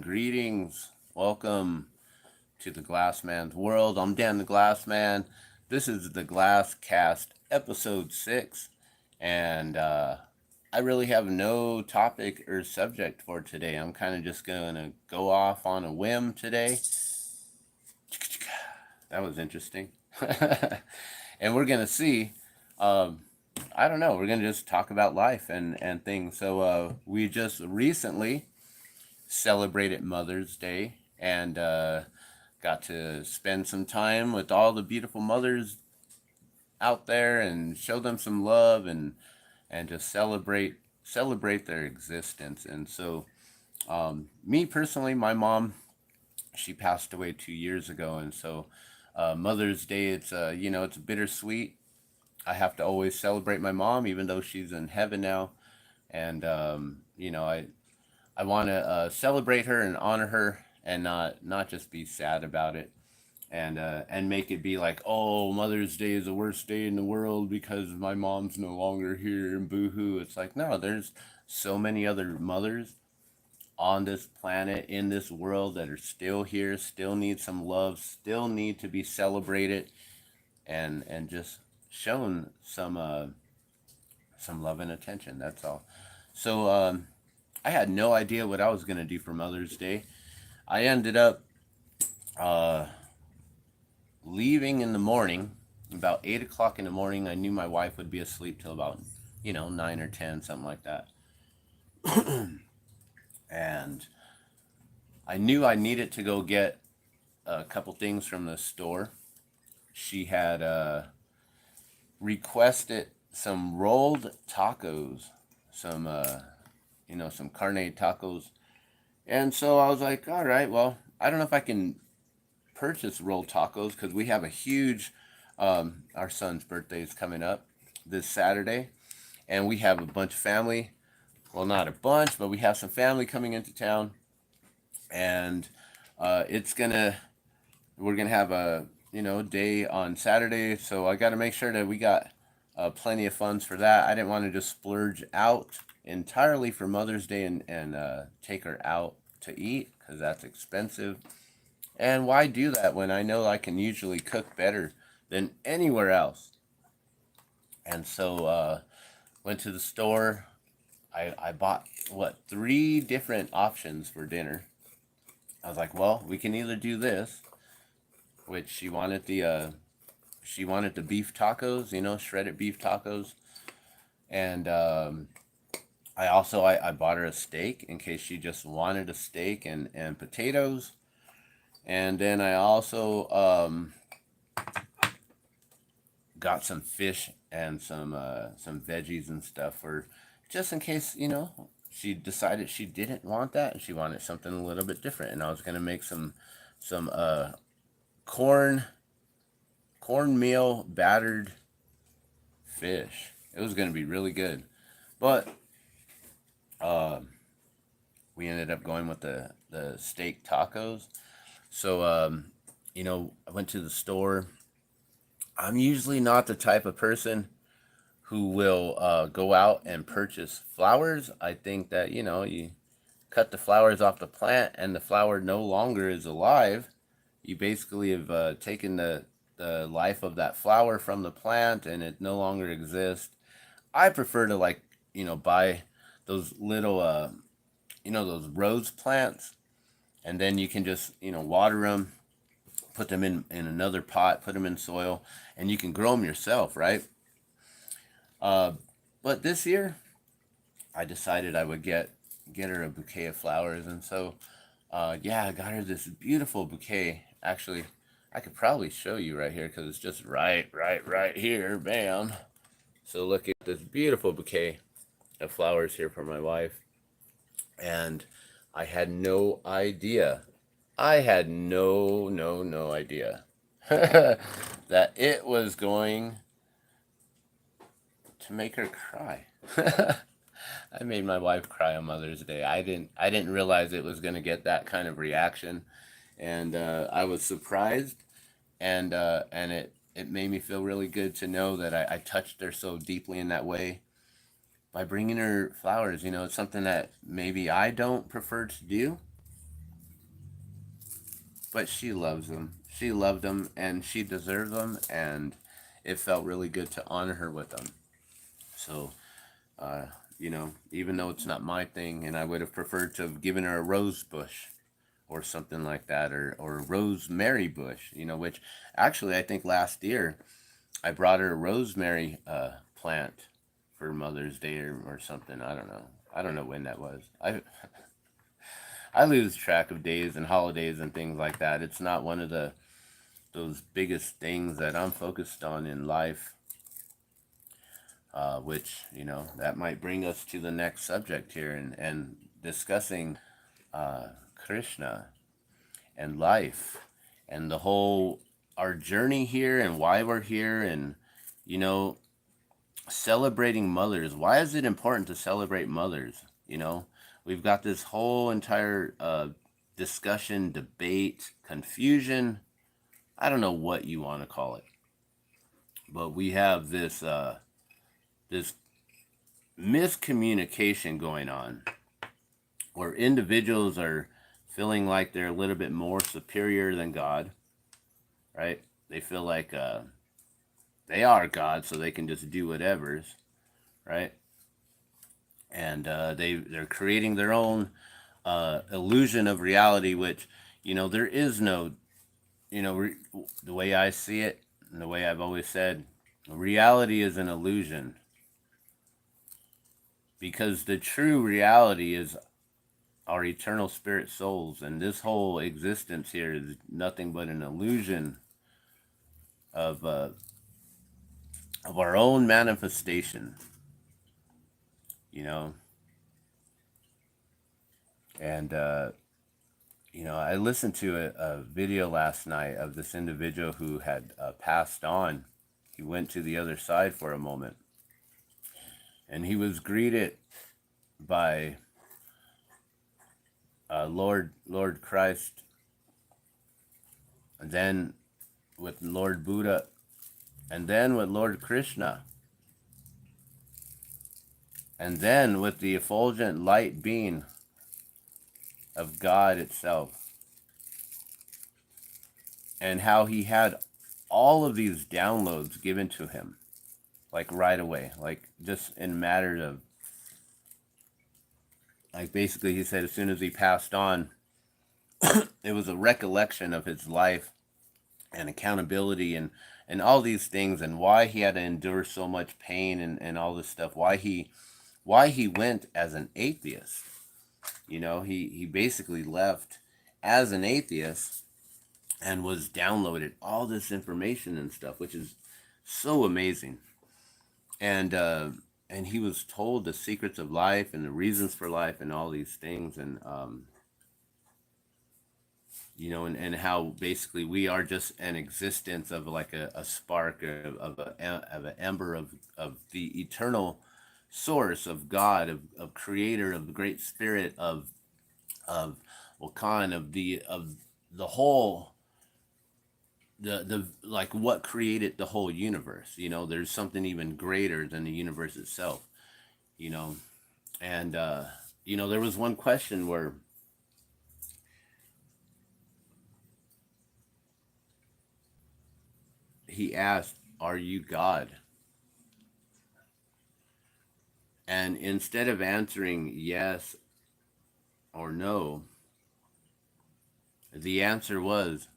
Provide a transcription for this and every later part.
Greetings. Welcome to the Glassman's world. I'm Dan the Glassman. This is the Glasscast episode 6. And I really have no topic or subject for today. I'm kind of just going to go off on a whim today. That was interesting. And we're going to see. I don't know. We're going to just talk about life and things. So we just recently celebrated Mother's Day and got to spend some time with all the beautiful mothers out there and show them some love and just celebrate their existence. And so, me personally, my mom, she passed away 2 years ago, and so Mother's Day, it's bittersweet. I have to always celebrate my mom, even though she's in heaven now, and I want to celebrate her and honor her, and not just be sad about it, and make it be like, oh, Mother's Day is the worst day in the world because my mom's no longer here and boohoo. It's like, no, there's so many other mothers on this planet, in this world, that are still here, still need some love, still need to be celebrated, and just shown some love and attention. That's all. So I had no idea what I was gonna do for Mother's Day. I ended up uh, leaving in the morning, about 8 o'clock in the morning. I knew my wife would be asleep till about 9 or 10, something like that, and I knew I needed to go get a couple things from the store. She had requested some rolled tacos, some carne tacos. And so I was like, all right, well, I don't know if I can purchase rolled tacos because we have a huge, our son's birthday is coming up this Saturday. And we have a bunch of family. Well, not a bunch, but we have some family coming into town. And we're going to have a, day on Saturday. So I got to make sure that we got plenty of funds for that. I didn't want to just splurge out entirely for Mother's Day and take her out to eat because that's expensive. And why do that when I know I can usually cook better than anywhere else? And so went to the store. I bought three different options for dinner. I was like, well, we can either do this, which she wanted the beef tacos, shredded beef tacos, and I bought her a steak in case she just wanted a steak and potatoes. And then I also got some fish and some veggies and stuff for just in case, she decided she didn't want that and she wanted something a little bit different. And I was gonna make some corn cornmeal battered fish. It was gonna be really good. But um we ended up going with the steak tacos. So, I went to the store. I'm usually not the type of person who will go out and purchase flowers. I think that, you cut the flowers off the plant and the flower no longer is alive. You basically have taken the life of that flower from the plant and it no longer exists. I prefer to, like, buy those little, those rose plants, and then you can just water them, put them in another pot, put them in soil, and you can grow them yourself, right? uh, but this year I decided I would get her a bouquet of flowers. And so yeah, I got her this beautiful bouquet. Actually, I could probably show you right here because it's just right here, bam. So look at this beautiful bouquet of flowers here for my wife. And I had no idea. I had no idea that it was going to make her cry. I made my wife cry on Mother's Day. I didn't realize it was going to get that kind of reaction, and I was surprised, and it made me feel really good to know that I touched her so deeply in that way by bringing her flowers. It's something that maybe I don't prefer to do, but she loves them. She loved them, and she deserved them, and it felt really good to honor her with them. So, uh, even though it's not my thing, and I would have preferred to have given her a rose bush or something like that, or a rosemary bush, which actually I think last year I brought her a rosemary plant for Mother's Day or something. I don't know. I don't know when that was. I lose track of days and holidays and things like that. It's not one of those biggest things that I'm focused on in life. Which that might bring us to the next subject here and discussing Krishna and life and the whole our journey here and why we're here and you know celebrating mothers. Why is it important to celebrate mothers? We've got this whole entire discussion, debate, confusion. I don't know what you want to call it, but we have this miscommunication going on where individuals are feeling like they're a little bit more superior than God, right? They feel like they are God, so they can just do whatever's, right? And they're creating their own illusion of reality, which there is no, the way I see it, and the way I've always said, reality is an illusion, because the true reality is our eternal spirit souls, and this whole existence here is nothing but an illusion of our own manifestation, you know. And I listened to a video last night of this individual who had passed on. He went to the other side for a moment, and he was greeted by Lord Christ, and then with Lord Buddha, and then with Lord Krishna, and then with the effulgent light being of God itself, and how he had all of these downloads given to him, like right away, like just in matter of, like basically he said as soon as he passed on, it was a recollection of his life and accountability and all these things, and why he had to endure so much pain and all this stuff, why he went as an atheist. He basically left as an atheist and was downloaded all this information and stuff, which is so amazing. And he was told the secrets of life and the reasons for life and all these things, and and how basically we are just an existence of like a spark of an ember of the eternal source of God, of creator, of the great spirit of Wakan, of the whole, the like what created the whole universe. There's something even greater than the universe itself. you know and there was one question where he asked, "Are you God?" And instead of answering yes or no, the answer was,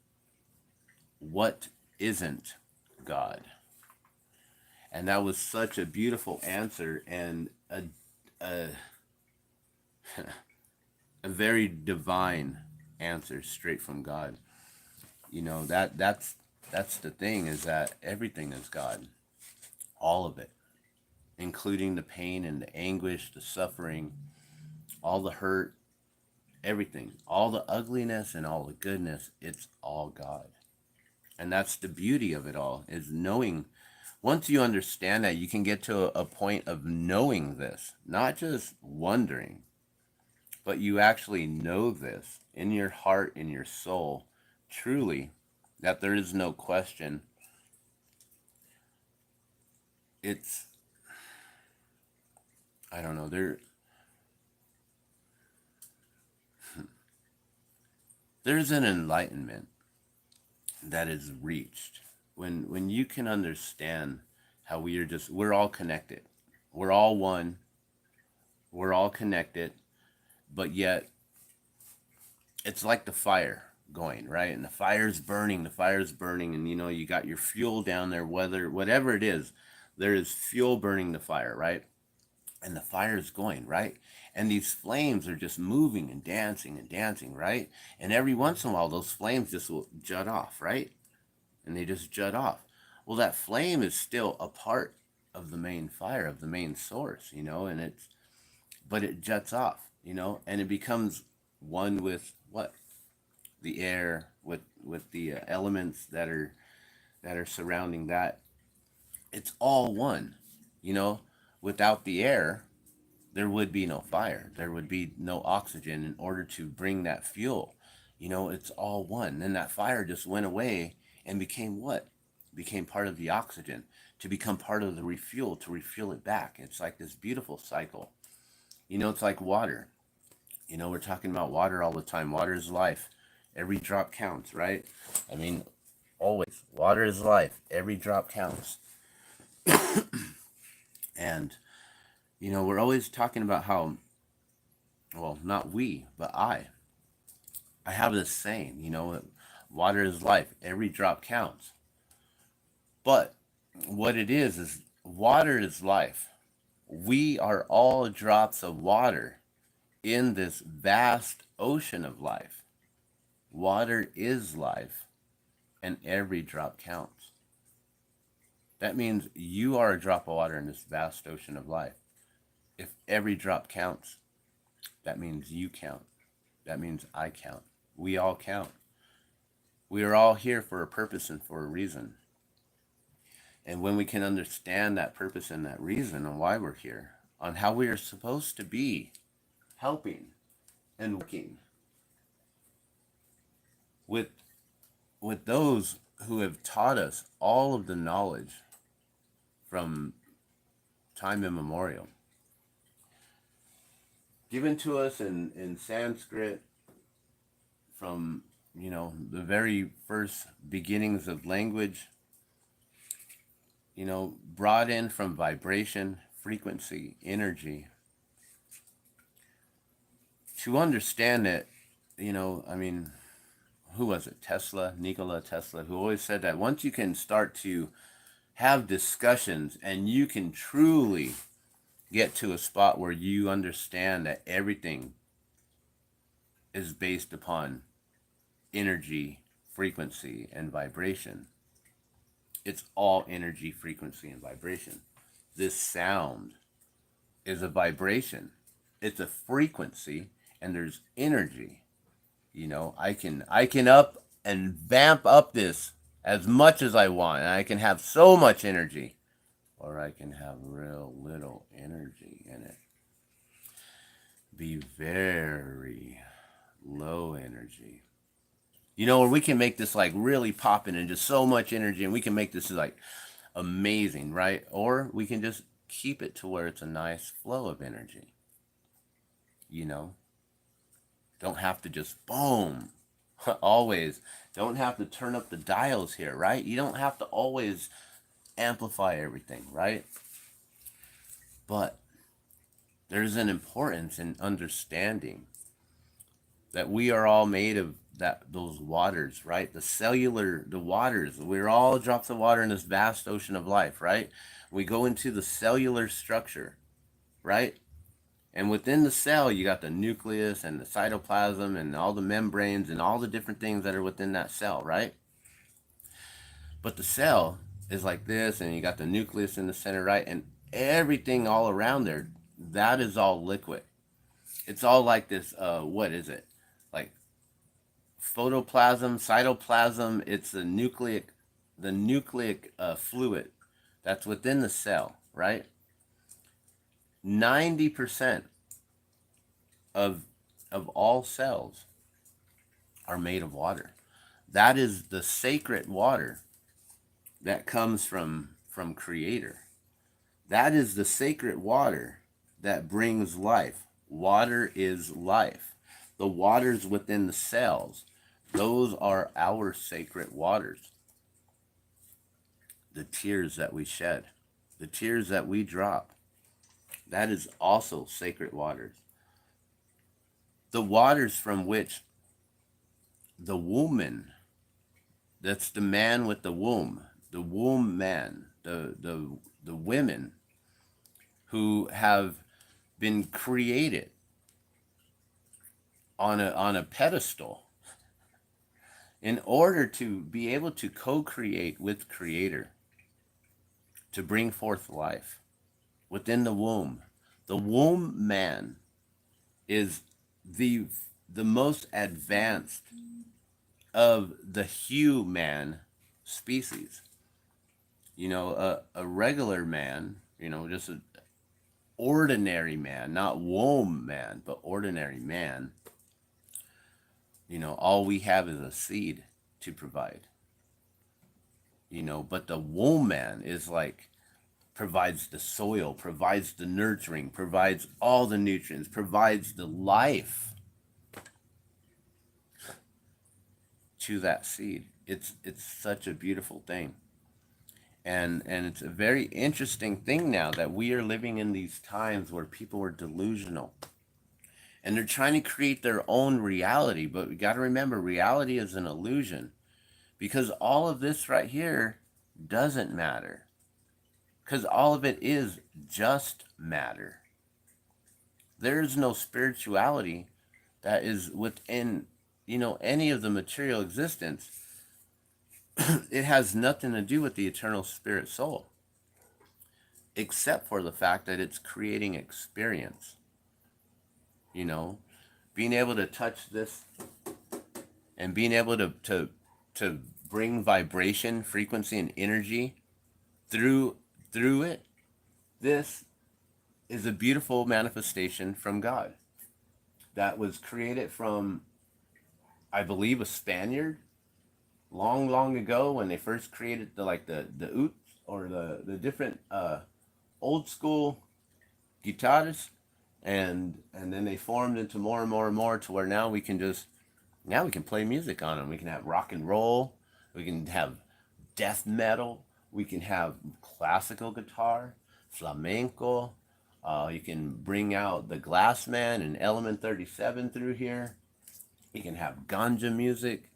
"What isn't God?" And that was such a beautiful answer, and a, a very divine answer straight from God. That's the thing, is that everything is God. All of it, including the pain and the anguish, the suffering, all the hurt, everything, all the ugliness and all the goodness, it's all God. And that's the beauty of it all, is knowing. Once you understand that, you can get to a point of knowing this, not just wondering, but you actually know this in your heart, in your soul, truly, that there is no question. It's, I don't know, there's an enlightenment that is reached. When you can understand how we're all connected. We're all one. We're all connected, but yet it's like the fire going, right? And the fire's burning, and you got your fuel down there, whatever it is, there is fuel burning the fire, right? And the fire is going, right? And these flames are just moving and dancing, right? And every once in a while, those flames just will jut off, right? And they just jut off. Well, that flame is still a part of the main fire, of the main source, but it juts off, and it becomes one with what? The air, with the elements that are surrounding that. It's all one, you know. Without the air, there would be no fire. There would be no oxygen in order to bring that fuel. It's all one. Then that fire just went away and became what? Became part of the oxygen, to become part of the refuel, to refuel it back. It's like this beautiful cycle. It's like water. We're talking about water all the time. Water is life. Every drop counts, right? I mean, always. Water is life. Every drop counts. And, we're always talking about how, well, not we, but I have this saying, water is life. Every drop counts. But what it is water is life. We are all drops of water in this vast ocean of life. Water is life, and every drop counts. That means you are a drop of water in this vast ocean of life. If every drop counts, that means you count. That means I count. We all count. We are all here for a purpose and for a reason. And when we can understand that purpose and that reason and why we're here, on how we are supposed to be helping and working with those who have taught us all of the knowledge from time immemorial, given to us in Sanskrit from the very first beginnings of language, brought in from vibration, frequency, energy, to understand it. Who was it? Nikola Tesla, who always said that once you can start to have discussions and you can truly get to a spot where you understand that everything is based upon energy, frequency, and vibration. It's all energy, frequency, and vibration. This sound is a vibration. It's a frequency, and there's energy. I can up and vamp up this as much as I want, and I can have so much energy, or I can have real little energy in it. Be very low energy. Or we can make this like really popping and just so much energy, and we can make this like amazing, right? Or we can just keep it to where it's a nice flow of energy. Don't have to just boom. Always. Don't have to turn up the dials here, right? You don't have to always amplify everything, right? But there's an importance in understanding that we are all made of those waters, right? The waters. We're all drops of water in this vast ocean of life, right? We go into the cellular structure, right? And within the cell, you got the nucleus and the cytoplasm and all the membranes and all the different things that are within that cell, right? But the cell is like this, and you got the nucleus in the center, right? And everything all around there, that is all liquid. It's all like this, what is it? Like photoplasm, cytoplasm, it's the nucleic fluid that's within the cell, right? 90% of all cells are made of water. That is the sacred water that comes from Creator. That is the sacred water that brings life. Water is life. The waters within the cells, Those are our sacred waters. The tears that we shed, the tears that we drop, that is also sacred waters. The waters from which the woman, that's the man with the womb man, the women who have been created on a pedestal in order to be able to co-create with Creator, to bring forth life within the womb. The womb man is the most advanced of the human species. A regular man, just an ordinary man, not womb man, but ordinary man, all we have is a seed to provide. But the womb man is like, provides the soil, provides the nurturing, provides all the nutrients, provides the life to that seed. It's such a beautiful thing. And it's a very interesting thing now that we are living in these times where people are delusional. And they're trying to create their own reality, but we got to remember reality is an illusion, because all of this right here doesn't matter. Because all of it is just matter. There is no spirituality that is within, any of the material existence. It has nothing to do with the eternal spirit soul, except for the fact that it's creating experience. Being able to touch this and being able to bring vibration, frequency, and energy through it. This is a beautiful manifestation from God that was created from, I believe, a Spaniard long ago, when they first created the ouds, or the different old school guitars, and then they formed into more and more and more, to where now we can play music on them. We can have rock and roll, we can have death metal, we can have classical guitar, flamenco. You can bring out the Glassman and Element 37 through here. You can have ganja music,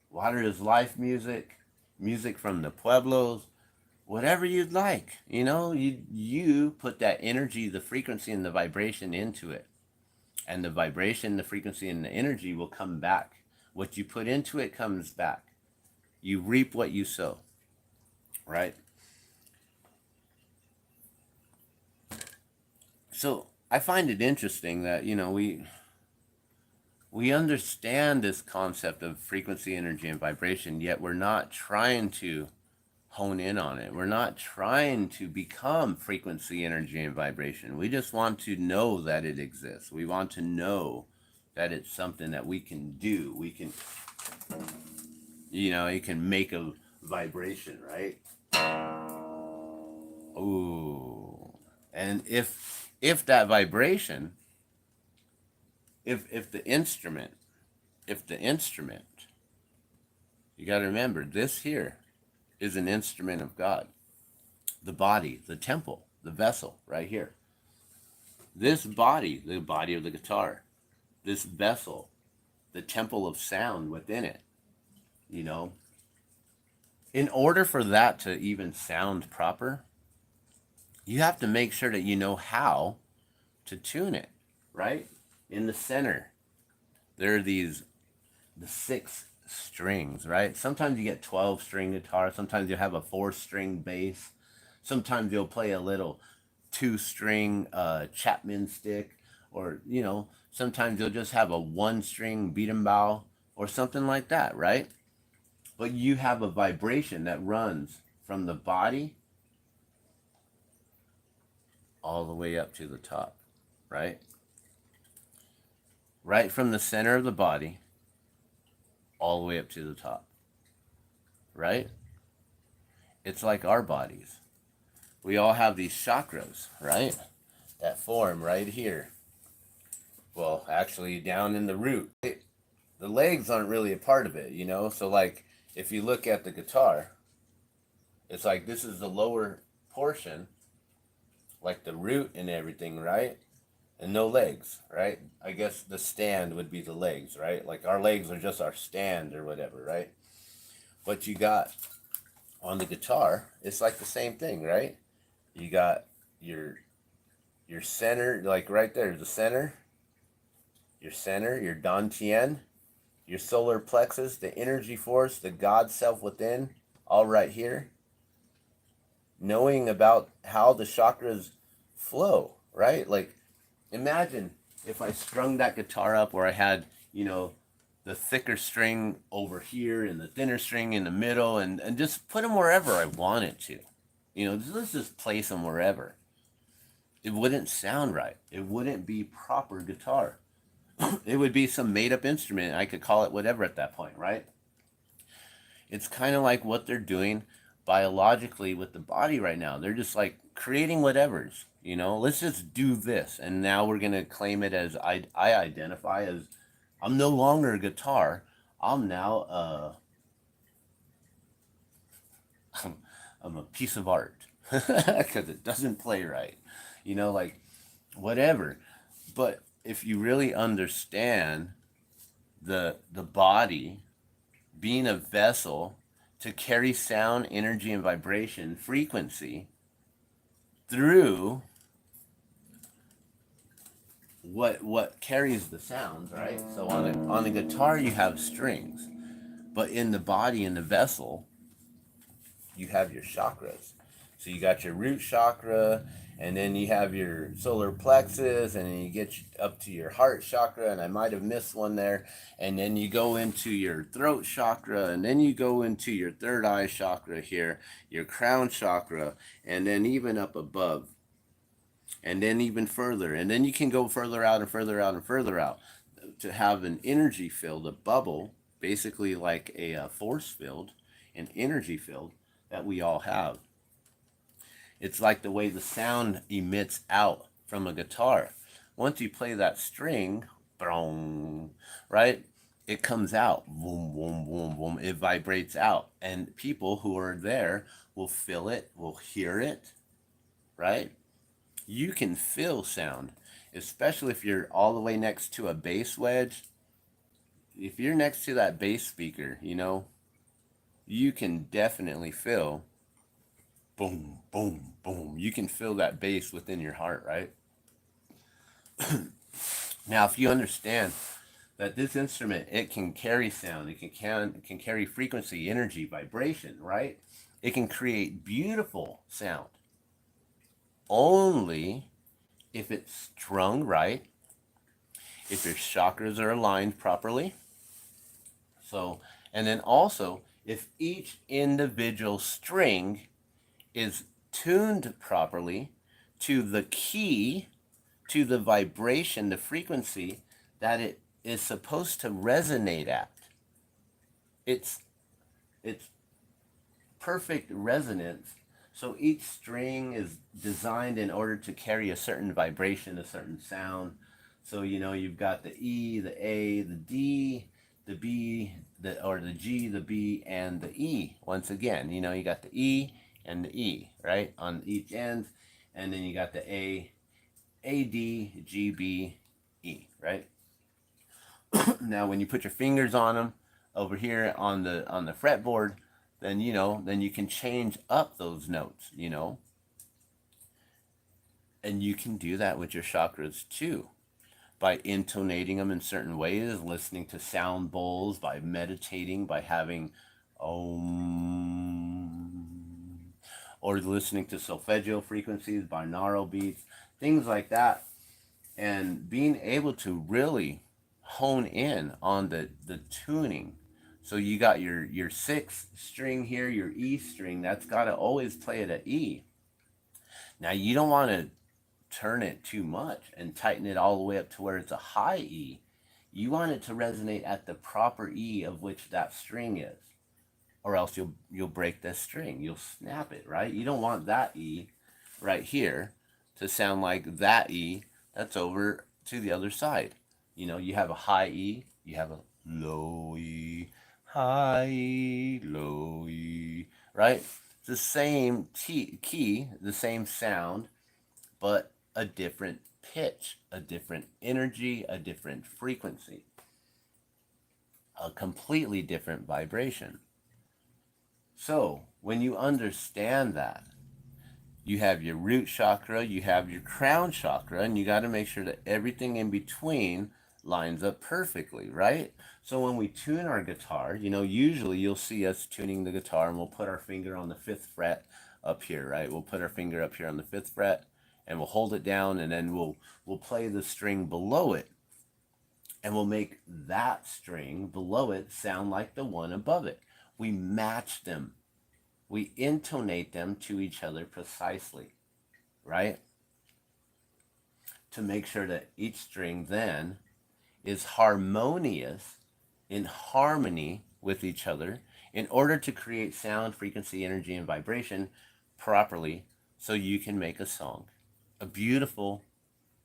water is life music, music from the pueblos, whatever you'd like. You put that energy, the frequency, and the vibration into it. And the vibration, the frequency, and the energy will come back. What you put into it comes back. You reap what you sow, right? So I find it interesting that, we understand this concept of frequency, energy, and vibration, yet we're not trying to hone in on it. We're not trying to become frequency, energy, and vibration. We just want to know that it exists. We want to know that it's something that we can do. We can, you can make a vibration, right? Ooh. And if that vibration, if the instrument, you got to remember, this here is an instrument of God. The body, the temple, the vessel right here. This body, the body of the guitar, this vessel, the temple of sound within it, in order for that to even sound proper, you have to make sure that you know how to tune it, right? In the center, there are the 6 strings, right? Sometimes you get 12-string guitar, sometimes you have a 4-string bass, sometimes you'll play a little 2-string Chapman stick, or sometimes you'll just have a 1-string beat and bow or something like that, right? But you have a vibration that runs from the body all the way up to the top, right? Right from the center of the body all the way up to the top, right? It's like our bodies. We all have these chakras, right? That form right here. Well, actually down in the root, right? the legs aren't really a part of it, you know? So like if you look at the guitar, it's like this is the lower portion, like the root and everything, right? And no legs, right? I guess the stand would be the legs, right? Like our legs are just our stand or whatever, right? But you got on the guitar, it's like the same thing, right? You got your your center, like right there, the center, your dantian, your solar plexus, the energy force, the God self within, all right here. Knowing about how the chakras flow, right? Like imagine if I strung that guitar up where I had, you know, the thicker string over here and the thinner string in the middle and just put them wherever I wanted to. You know, let's just place them wherever. It wouldn't sound right. It wouldn't be proper guitar. It would be some made up instrument. I could call it whatever at that point, right? It's kind of like what they're doing biologically with the body right now. They're just like creating whatever's, you know, let's just do this. And now we're going to claim it as I identify as I'm no longer a guitar. I'm now I'm a piece of art because it doesn't play right, you know, like whatever. But if you really understand the body being a vessel to carry sound, energy, and vibration, frequency through what carries the sounds, right? So on the guitar you have strings, but in the body, in the vessel, you have your chakras. So you got your root chakra, and then you have your solar plexus, and then you get up to your heart chakra, and I might have missed one there, and then you go into your throat chakra, and then you go into your third eye chakra here, your crown chakra, and then even up above, and then even further, and then you can go further out and further out and further out to have an energy field, a bubble, basically like a force field, an energy field that we all have. It's like the way the sound emits out from a guitar. Once you play that string, boom, right? It comes out, boom, boom, boom, boom. It vibrates out, and people who are there will feel it, will hear it, right? You can feel sound, especially if you're all the way next to a bass wedge. If you're next to that bass speaker, you know, you can definitely feel boom, boom, boom. You can feel that bass within your heart, right? Now, if you understand that this instrument, it can carry sound, it can carry frequency, energy, vibration, right? It can create beautiful sound. Only if it's strung right, if your chakras are aligned properly. So, and then also, if each individual string is tuned properly to the key, to the vibration, the frequency that it is supposed to resonate at. It's perfect resonance. So each string is designed in order to carry a certain vibration, a certain sound. So you know you've got the E, the A, the D, the B, the G, the B, and the E. Once again, you know you got the E and the E, right, on each end, and then you got the A, D, G, B, E, right? Now, when you put your fingers on them over here on the fretboard, then you know, then you can change up those notes, you know, and you can do that with your chakras too, by intonating them in certain ways, listening to sound bowls, by meditating, by having Om, or listening to solfeggio frequencies, binaural beats, things like that, and being able to really hone in on the tuning. So you got your sixth string here, your E string, that's got to always play it at E. Now you don't want to turn it too much and tighten it all the way up to where it's a high E. You want it to resonate at the proper E of which that string is, or else you'll break this string. You'll snap it, right? You don't want that E right here to sound like that E that's over to the other side. You know, you have a high E, you have a low E, high E, low E, right? It's the same key, the same sound, but a different pitch, a different energy, a different frequency, a completely different vibration. So when you understand that, you have your root chakra, you have your crown chakra, and you got to make sure that everything in between lines up perfectly, right? So when we tune our guitar, usually you'll see us tuning the guitar and we'll put our finger on the fifth fret up here, right? We'll put our finger up here on the fifth fret and we'll hold it down, and then we'll play the string below it, and we'll make that string below it sound like the one above it. We match them. We intonate them to each other precisely, right? To make sure that each string then is harmonious, in harmony with each other, in order to create sound, frequency, energy, and vibration properly, so you can make a song, a beautiful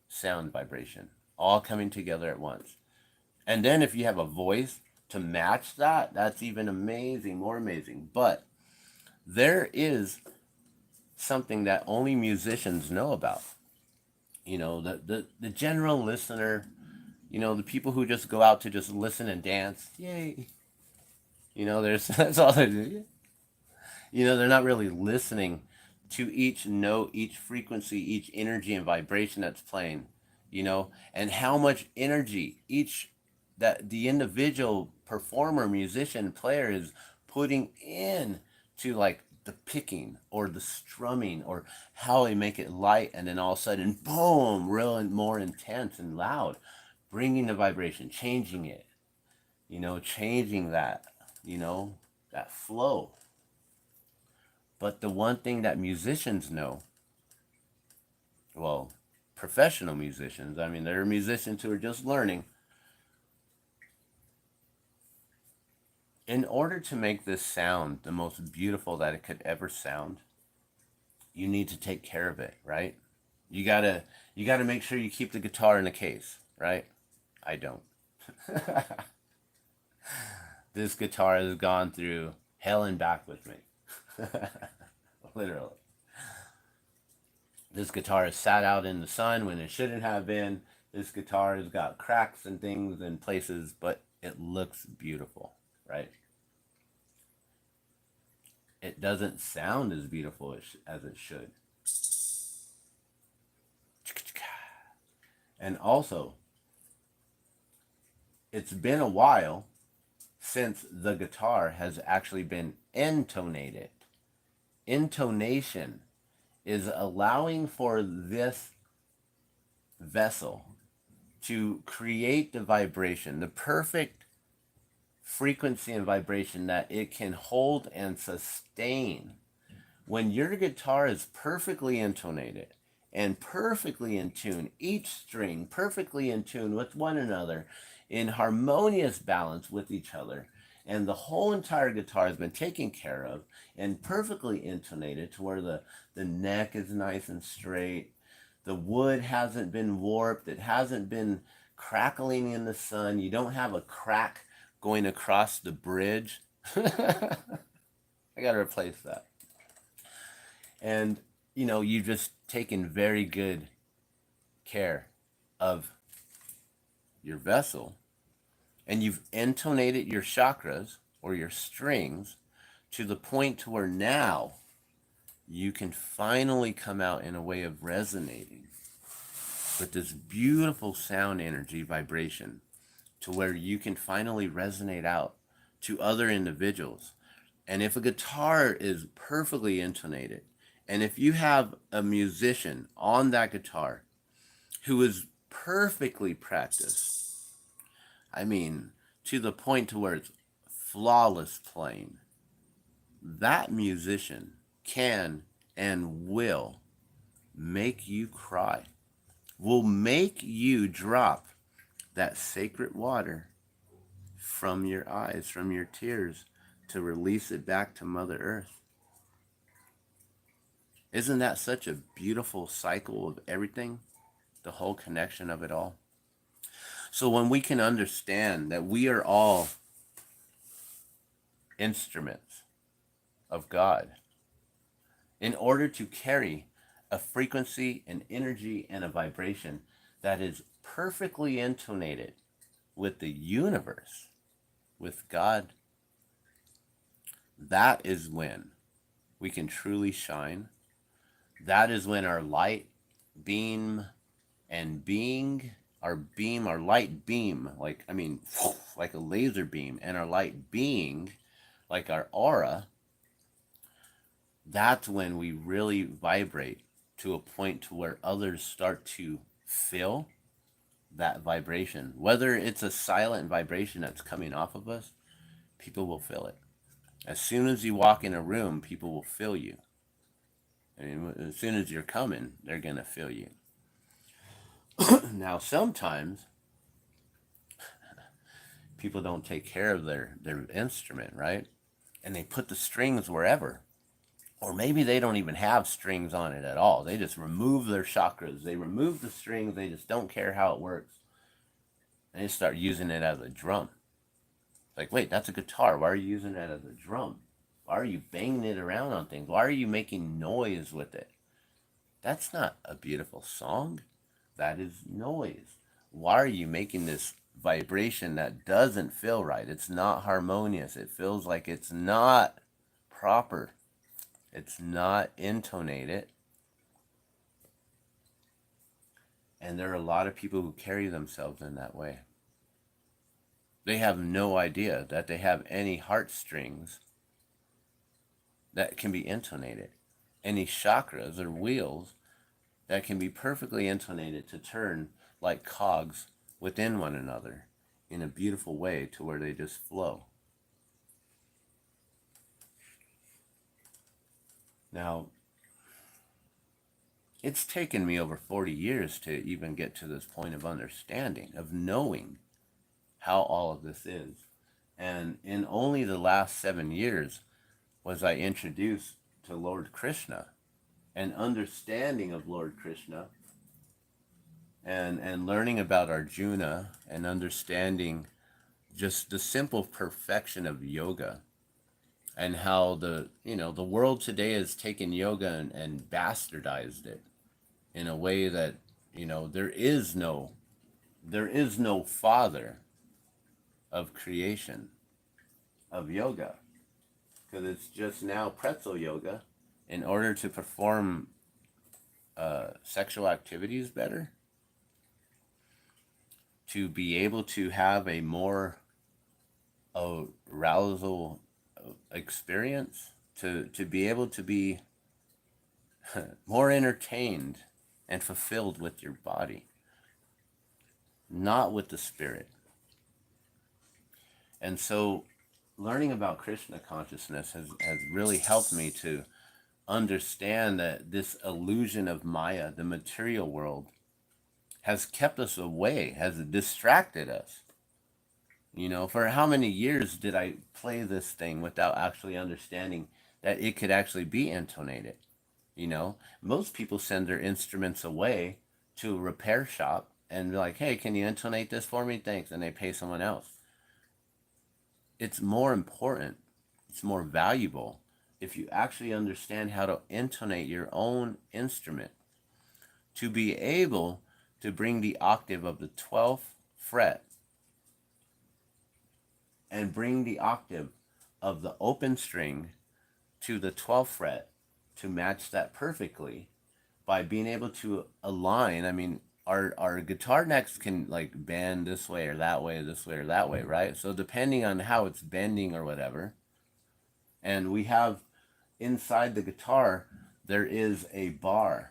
sound vibration, all coming together at once. And then if you have a voice to match that, that's even amazing, more amazing. But there is something that only musicians know about. The general listener, the people who just go out to just listen and dance, yay. There's that's all they do. They're not really listening to each note, each frequency, each energy and vibration that's playing, and how much energy each that the individual performer, musician, player is putting in to, like, the picking or the strumming, or how they make it light and then all of a sudden boom, real and more intense and loud, bringing the vibration, changing it, changing that, that flow. But the one thing that musicians know, well, professional musicians, I mean, there are musicians who are just learning. In order to make this sound the most beautiful that it could ever sound, you need to take care of it, right? You gotta make sure you keep the guitar in a case, right? I don't. This guitar has gone through hell and back with me. Literally. This guitar has sat out in the sun when it shouldn't have been. This guitar has got cracks and things in places, but it looks beautiful, right? It doesn't sound as beautiful as it should. And also, it's been a while since the guitar has actually been intonated. Intonation is allowing for this vessel to create the vibration, the perfect frequency and vibration that it can hold and sustain. When your guitar is perfectly intonated and perfectly in tune, each string perfectly in tune with one another, in harmonious balance with each other, and the whole entire guitar has been taken care of and perfectly intonated to where the neck is nice and straight, the wood hasn't been warped, it hasn't been crackling in the sun, you don't have a crack going across the bridge. I gotta replace that. And you've just taken very good care of your vessel, and you've intonated your chakras or your strings to the point to where now you can finally come out in a way of resonating with this beautiful sound energy vibration, to where you can finally resonate out to other individuals. And if a guitar is perfectly intonated, and if you have a musician on that guitar who is perfectly practiced, I mean, to the point to where it's flawless playing, that musician can and will make you cry, will make you drop that sacred water from your eyes, from your tears, to release it back to Mother Earth. Isn't that such a beautiful cycle of everything? The whole connection of it all. So when we can understand that we are all instruments of God, in order to carry a frequency, an energy, and a vibration that is perfectly intonated with the universe, with God, that is when we can truly shine. That is when our light beam and being, our light beam, like, I mean, like a laser beam, and our light being, like our aura, that's when we really vibrate to a point to where others start to feel that vibration. Whether it's a silent vibration that's coming off of us, people will feel it. As soon as you walk in a room, people will feel you. I mean, as soon as you're coming, they're going to feel you. Now, sometimes people don't take care of their instrument, right? And they put the strings wherever. Or maybe they don't even have strings on it at all. They just remove their chakras. They remove the strings. They just don't care how it works. And they start using it as a drum. Like, wait, that's a guitar. Why are you using that as a drum? Why are you banging it around on things? Why are you making noise with it? That's not a beautiful song. That is noise. Why are you making this vibration that doesn't feel right? It's not harmonious. It feels like it's not proper. It's not intonated. And there are a lot of people who carry themselves in that way. They have no idea that they have any heartstrings that can be intonated, any chakras or wheels that can be perfectly intonated to turn like cogs within one another in a beautiful way to where they just flow. Now, it's taken me over 40 years to even get to this point of understanding, of knowing how all of this is. And in only the last 7 years was I introduced to Lord Krishna, and understanding of Lord Krishna, and learning about Arjuna, and understanding just the simple perfection of yoga, and how the world today has taken yoga and bastardized it in a way that there is no father of creation of yoga, because it's just now pretzel yoga in order to perform sexual activities better, to be able to have a more arousal experience, to be able to be more entertained and fulfilled with your body, not with the spirit. And so learning about Krishna consciousness has really helped me to understand that this illusion of Maya, the material world, has kept us away, has distracted us. For how many years did I play this thing without actually understanding that it could actually be intonated? Most people send their instruments away to a repair shop and be like, hey, can you intonate this for me? Thanks. And they pay someone else. It's more important, it's more valuable if you actually understand how to intonate your own instrument, to be able to bring the octave of the 12th fret and bring the octave of the open string to the 12th fret to match that perfectly by being able to align. I mean, our guitar necks can like bend this way or that way, this way or that way, right? So depending on how it's bending or whatever, and we have inside the guitar, there is a bar.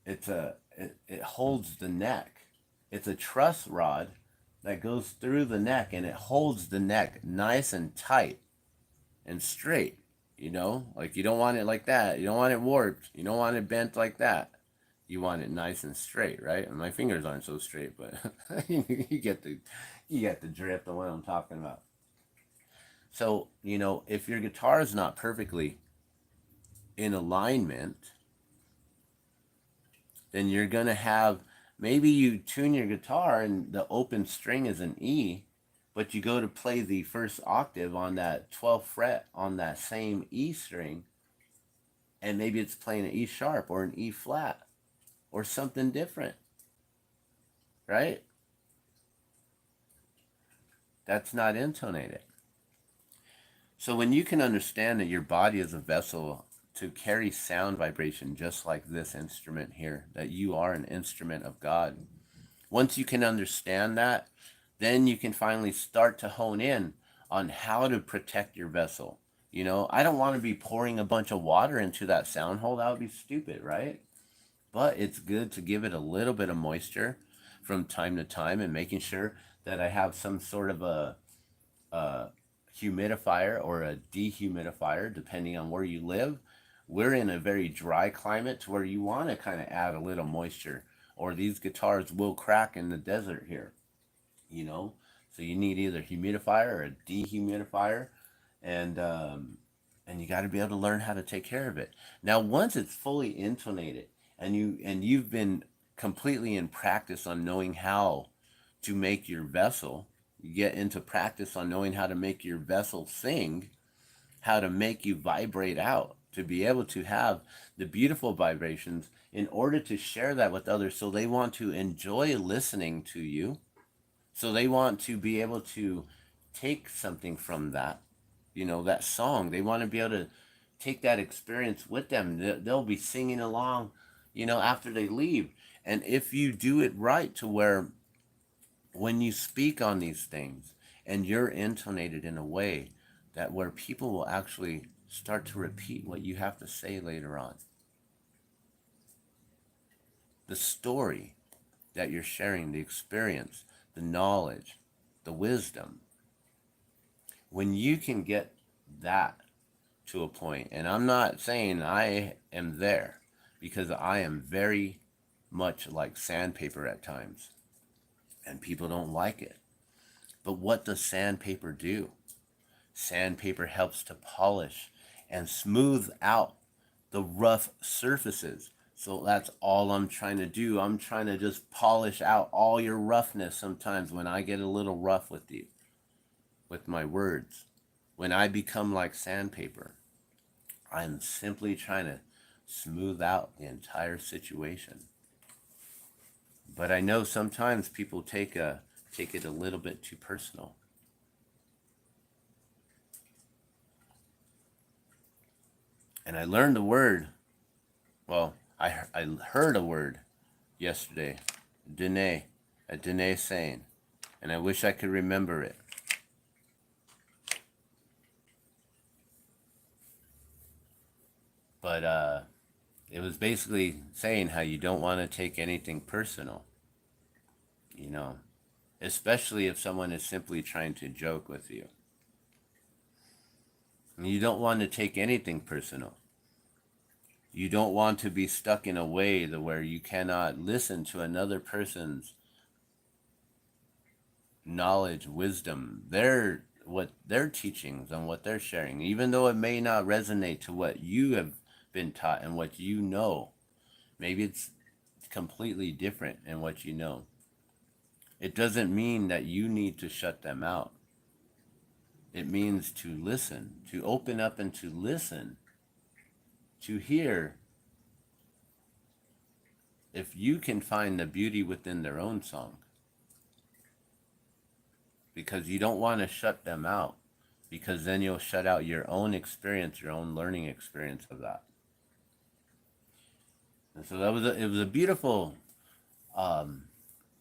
It holds the neck. It's a truss rod that goes through the neck, and it holds the neck nice and tight and straight. Like, you don't want it like that. You don't want it warped. You don't want it bent like that. You want it nice and straight, right? And my fingers aren't so straight, but you get the drift of what I'm talking about. So, if your guitar is not perfectly in alignment, then you're going to have Maybe you tune your guitar and the open string is an E, but you go to play the first octave on that 12th fret on that same E string, and maybe it's playing an E sharp or an E flat or something different, right? That's not intonated. So when you can understand that your body is a vessel to carry sound vibration, just like this instrument here, that you are an instrument of God. Once you can understand that, then you can finally start to hone in on how to protect your vessel. You know, I don't want to be pouring a bunch of water into that sound hole. That would be stupid, right? But it's good to give it a little bit of moisture from time to time and making sure that I have some sort of a humidifier or a dehumidifier, depending on where you live. We're in a very dry climate to where you want to kind of add a little moisture, or these guitars will crack in the desert here, you know. So you need either humidifier or a dehumidifier, and you got to be able to learn how to take care of it. Now, once it's fully intonated, and you've been completely in practice on knowing how to make your vessel, you get into practice on knowing how to make your vessel sing, how to make you vibrate out, to be able to have the beautiful vibrations in order to share that with others so they want to enjoy listening to you, so they want to be able to take something from that, you know, that song. They want to be able to take that experience with them. They'll be singing along, you know, after they leave. And if you do it right, to where when you speak on these things and you're intonated in a way that where people will actually start to repeat what you have to say later on, the story that you're sharing, the experience, the knowledge, the wisdom, when you can get that to a point, and I'm not saying I am there, because I am very much like sandpaper at times, and people don't like it. But what does sandpaper do? Sandpaper helps to polish and smooth out the rough surfaces. So that's all I'm trying to do. I'm trying to just polish out all your roughness sometimes when I get a little rough with you, with my words. When I become like sandpaper, I'm simply trying to smooth out the entire situation. But I know sometimes people take it a little bit too personal. And I learned the word, well, I heard a word yesterday, Dene, a Dene saying, and I wish I could remember it. But it was basically saying how you don't want to take anything personal, you know, especially if someone is simply trying to joke with you. And you don't want to take anything personal. You don't want to be stuck in a way to where you cannot listen to another person's knowledge, wisdom, their teachings and what they're sharing, even though it may not resonate to what you have been taught and what you know. Maybe it's completely different in what you know. It doesn't mean that you need to shut them out. It means to listen, to open up and to listen, to hear if you can find the beauty within their own song. Because you don't want to shut them out, because then you'll shut out your own experience, your own learning experience of that. And so it was a beautiful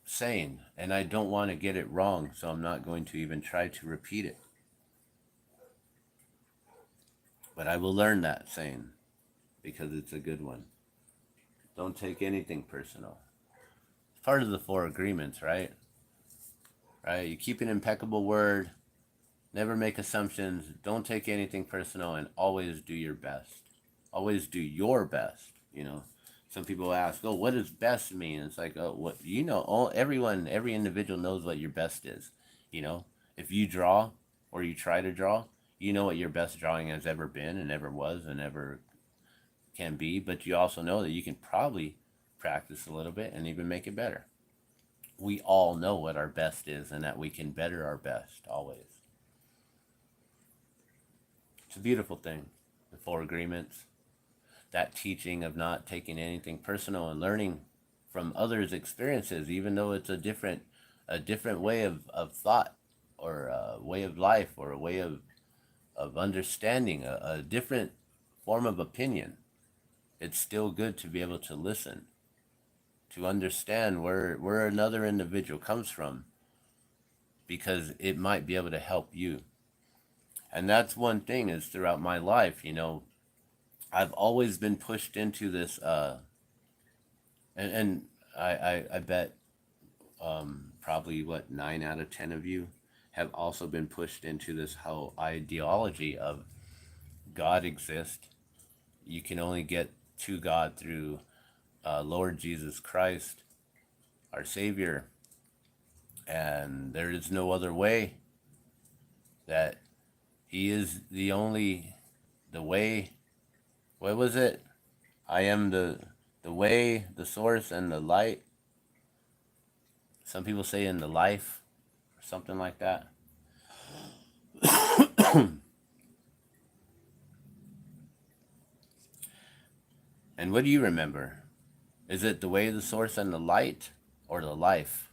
saying, and I don't want to get it wrong, so I'm not going to even try to repeat it. But I will learn that saying, because it's a good one. Don't take anything personal. It's part of the 4 agreements, right? Right? You keep an impeccable word, never make assumptions, don't take anything personal, and always do your best. Always do your best, you know. Some people ask, oh, what does best mean? It's like, oh, what, you know, every individual knows what your best is. You know, if you draw or you try to draw, you know what your best drawing has ever been and ever was and ever can be. But you also know that you can probably practice a little bit and even make it better. we all know what our best is and that we can better our best always. It's a beautiful thing. The four agreements, that teaching of not taking anything personal and learning from others' experiences, even though it's a different way of thought or a way of life or a way of understanding, a different form of opinion. It's still good to be able to listen, to understand where another individual comes from, because it might be able to help you. And that's one thing is throughout my life, I've always been pushed into this, and I bet probably what 9 out of 10 of you have also been pushed into this whole ideology of God exists. You can only get to God through Lord Jesus Christ, our Savior, and there is no other way. That He is the way. What was it? I am the way, the source, and the light. Some people say in the life, or something like that. And what do you remember? Is it the way, the source, and the light, or the life?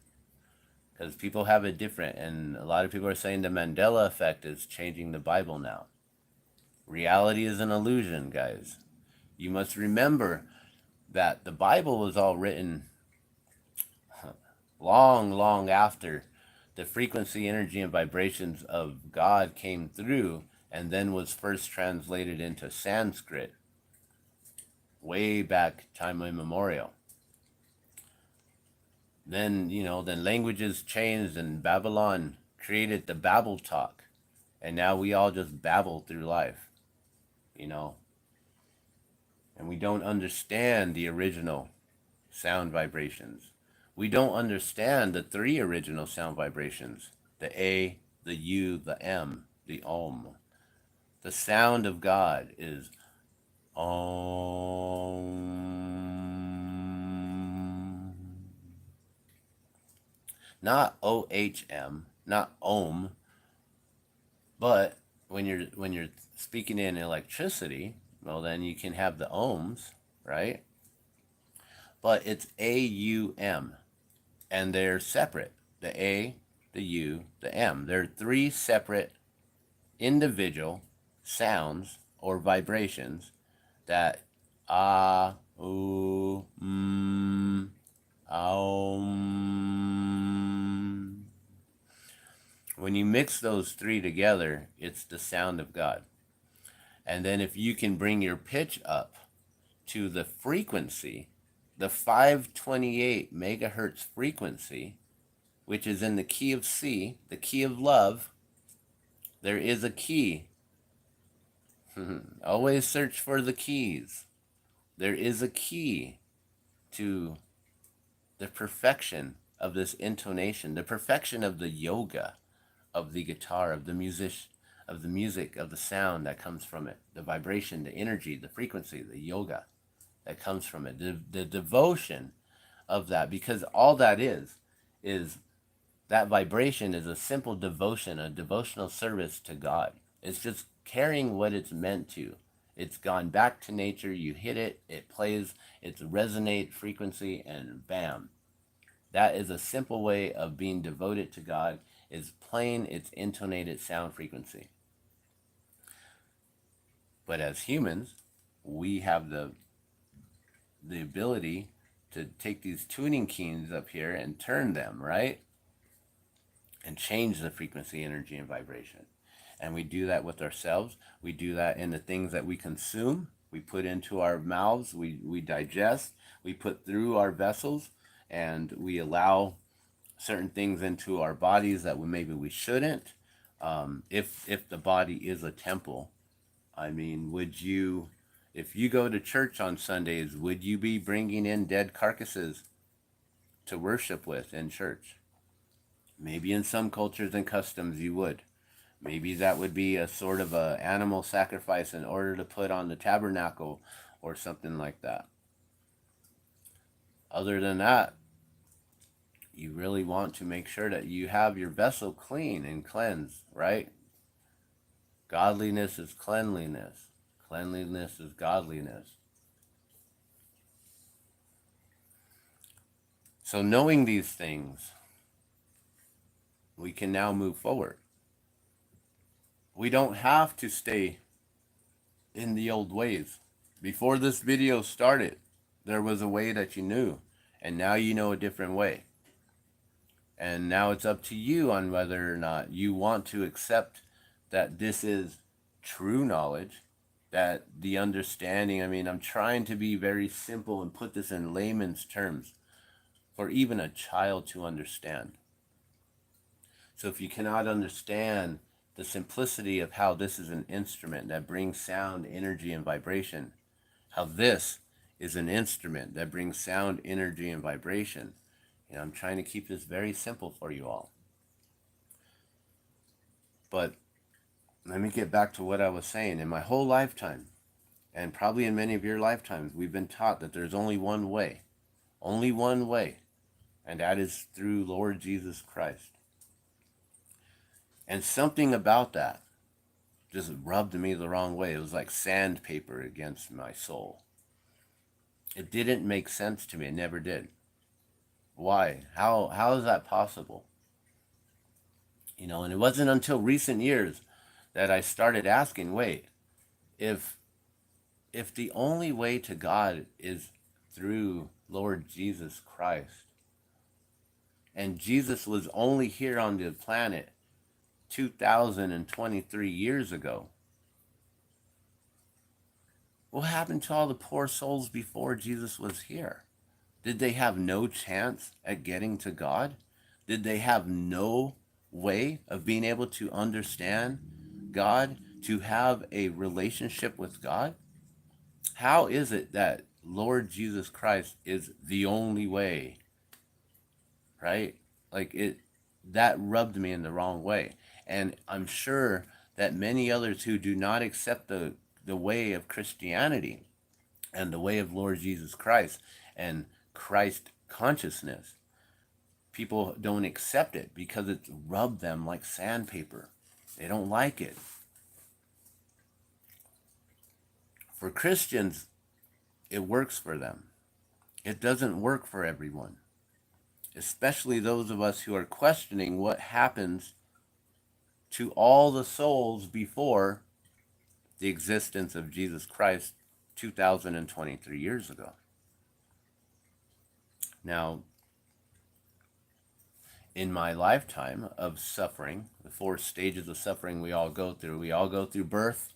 Because people have it different, and a lot of people are saying the Mandela effect is changing the Bible now. Reality is an illusion, guys. You must remember that the Bible was all written long, long after the frequency, energy, and vibrations of God came through and then was first translated into Sanskrit way back time immemorial. Then, then languages changed and Babylon created the Babel talk. And now we all just babble through life, And we don't understand the original sound vibrations. We don't understand the 3 original sound vibrations: the A, the U, the M, the Om. The sound of God is Om. Not OHM, not Om, but when you're speaking in electricity, well, then you can have the ohms, right? But it's AUM, and they're separate. The A, the U, the M. They're 3 separate individual sounds or vibrations that ooh, aum. When you mix those 3 together, it's the sound of God. And then if you can bring your pitch up to the frequency, the 528 megahertz frequency, which is in the key of C, the key of love, there is a key. Always search for the keys. There is a key to the perfection of this intonation, the perfection of the yoga, of the guitar, of the music, of the sound that comes from it, the vibration, the energy, the frequency, the yoga that comes from it, the devotion of that, because all that is that vibration is a simple devotion, a devotional service to God. It's just carrying what it's meant to. It's gone back to nature, you hit it, it plays, it's resonate frequency, and bam. That is a simple way of being devoted to God, is playing its intonated sound frequency. But as humans, we have the ability to take these tuning keys up here and turn them, right? And change the frequency, energy, and vibration. And we do that with ourselves. We do that in the things that we consume. We put into our mouths, we digest, we put through our vessels, and we allow certain things into our bodies that maybe we shouldn't. If the body is a temple, I mean, if you go to church on Sundays, would you be bringing in dead carcasses to worship with in church? Maybe in some cultures and customs you would. Maybe that would be a sort of a animal sacrifice in order to put on the tabernacle or something like that. Other than that, you really want to make sure that you have your vessel clean and cleansed, right? Godliness is cleanliness. Cleanliness is godliness. So knowing these things, we can now move forward. We don't have to stay in the old ways. Before this video started, there was a way that you knew, and now you know a different way. And now it's up to you on whether or not you want to accept that this is true knowledge, that the understanding, I mean, I'm trying to be very simple and put this in layman's terms for even a child to understand. So if you cannot understand the simplicity of how this is an instrument that brings sound, energy, and vibration, how this is an instrument that brings sound, energy, and vibration, I'm trying to keep this very simple for you all. But let me get back to what I was saying. In my whole lifetime, and probably in many of your lifetimes, we've been taught that there's only one way, and that is through Lord Jesus Christ. And something about that just rubbed me the wrong way. It was like sandpaper against my soul. It didn't make sense to me. It never did. Why? How is that possible? And it wasn't until recent years that I started asking, wait, if the only way to God is through Lord Jesus Christ, and Jesus was only here on the planet 2023 years ago, what happened to all the poor souls before Jesus was here? Did they have no chance at getting to God? Did they have no way of being able to understand God, to have a relationship with God? How is it that Lord Jesus Christ is the only way? Right? That rubbed me in the wrong way. And I'm sure that many others who do not accept the way of Christianity and the way of Lord Jesus Christ and Christ consciousness, people don't accept it because it's rubbed them like sandpaper. They don't like it. For Christians, it works for them. It doesn't work for everyone, especially those of us who are questioning what happens to all the souls before the existence of Jesus Christ 2023 years ago. Now, in my lifetime of suffering, the 4 stages of suffering we all go through birth,